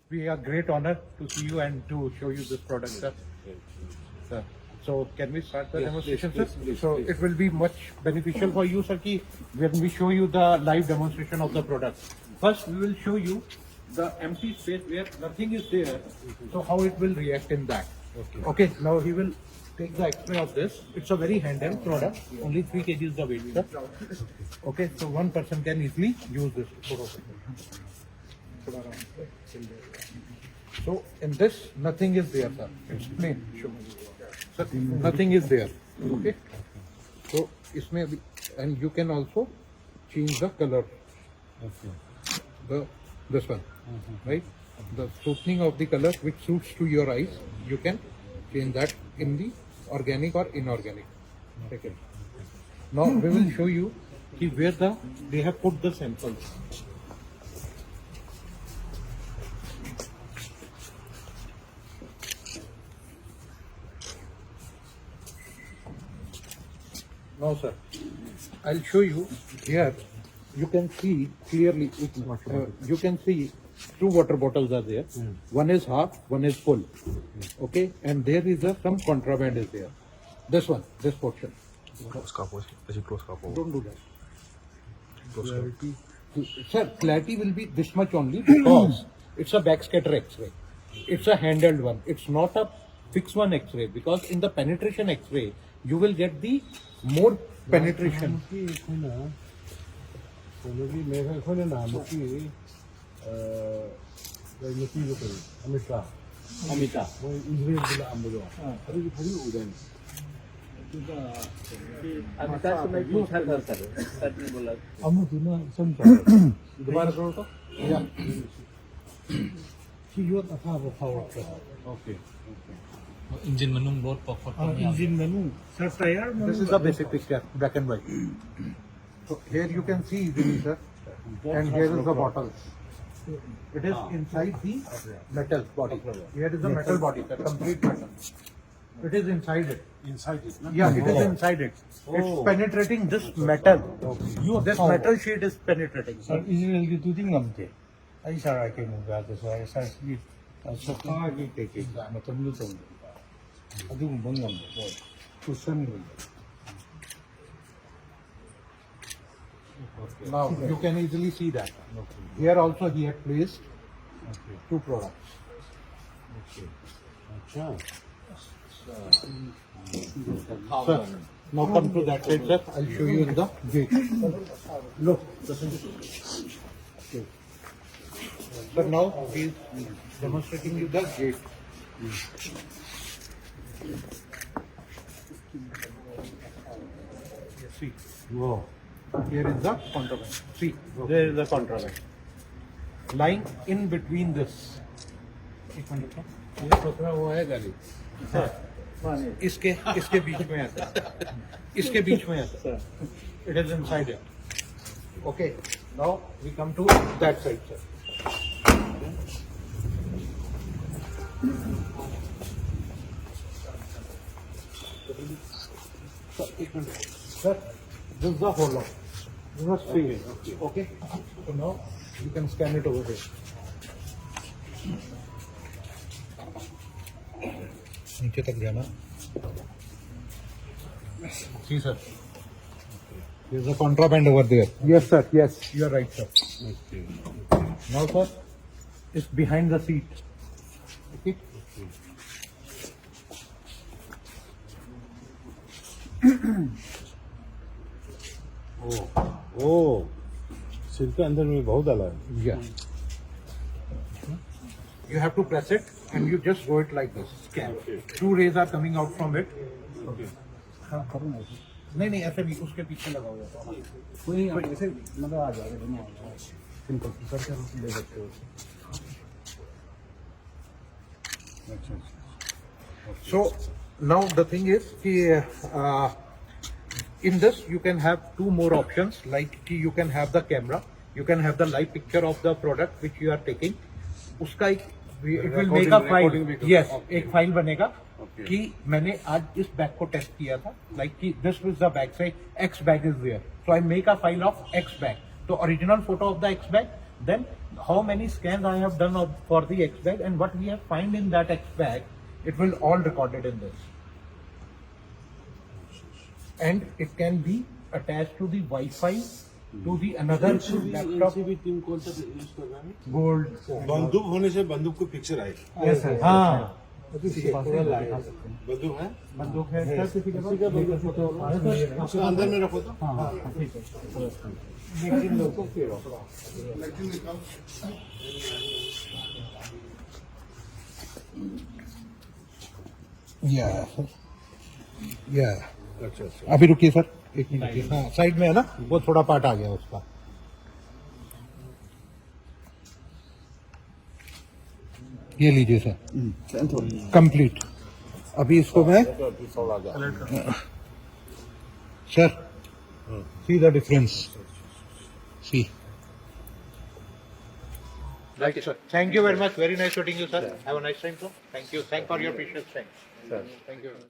be a great honor to see you and to show you this product, sir. Sir. So can we start the demonstration, sir? So it will be much beneficial for you, sir, ki when we show you the live demonstration of the product. First, we will show you the empty space where nothing is there. So how it will react in that. Okay. Now he will take the X-ray of this. It's a very handheld product. Only 3 kg is the weight, sir. Okay. So one person can easily use this. So in this, nothing is there, sir. It's plain. Sir, nothing is there. Okay. So isme and you can also change the color. This one, right? The softening of the color which suits to your eyes, you can change that in the organic or inorganic. Okay. Now we will show you where they have put the samples. Now, sir, I'll show you here. You can see clearly. You can see 2 water bottles are there. One is half, one is full. Okay, and there is some contraband is there. This one, this portion. Don't do that. Sir, clarity will be this much only because it's a backscatter X-ray. It's a handheld one. It's not a fixed one X-ray because in the penetration X-ray you will get the more penetration. दोबारा करो तो Okay. Engine manung board pokok. Engine menu. Sir, tire menu. This is the basic picture, black and white. So here you can see easily, sir, and here is the bottle. It is inside the metal body. Here is the metal body, the complete metal. It is inside it. Inside it. No? Yeah, it is inside it. It's penetrating this metal. This metal sheet is penetrating. Sir, Israel की दूधी ngam आई सारा के मुगा तो sir sir की सफा की के मतलब लो तो अदुम बंगम तो cushion Now you can easily see that. Here also he had placed 2 products. Sir, now come to that side, sir. I'll show you in the gate. Look. Okay. So now he is demonstrating you the gate. See. Wow. Here is the contraband. See, there is the contraband. Lying in between this. ये पकड़ा हुआ है गाड़ी इसके बीच में आता है इसके बीच में आता है It is inside it. Okay. Now we come to that side, sir. Sir, this is the whole of. You must see it. Okay. So now you can scan it over here. नीचे तक जाना. See, sir. There's a contraband over there. Yes, sir. Yes, you are right, sir. Okay. Now, sir, it's behind the seat. Okay. ओ सिर के अंदर में बहुत डाला है. Yeah. You have to press it and you just go it like this. Scan. 2 rays are coming out from it. Okay. नहीं नहीं ऐसे भी उसके पीछे लगा हुआ है. कोई ऐसे मतलब आ जाएगा दोनों सिंपल सर के रूप ले सकते हो. अच्छा. So now the thing is in this you can have 2 more options, like you can have the camera, you can have the live picture of the product which you are taking. उसका एक it will make a file. Yes, एक file बनेगा कि मैंने आज इस bag को test किया था, like कि this is the bag, say X bag is there, so I make a file of X bag. So original photo of the X bag, then how many scans I have done for the X bag and what we have find in that X bag, it will all recorded in this. And it can be attached to the Wi-Fi, to the another laptop. Team कौन सा use कर रहा है? Gold. बंदूक होने से बंदूक को पिक्चर आएगी. Yes, sir. हाँ. बंदूक है? बंदूक है सर किसी के पास? उसको अंदर में रखो तो. हाँ ठीक है. अच्छा अच्छा. अभी रुकिए सर, एक मिनट. हाँ साइड में है ना, वो थोड़ा पार्ट आ गया उसका. ये लीजिए सर, कंप्लीट. अभी इसको मैं sir, see the difference. See. Thank you, sir. Thank you very much. Very nice meeting you, sir. Have a nice time, sir. Thank you. Thank for your precious time. Thank you.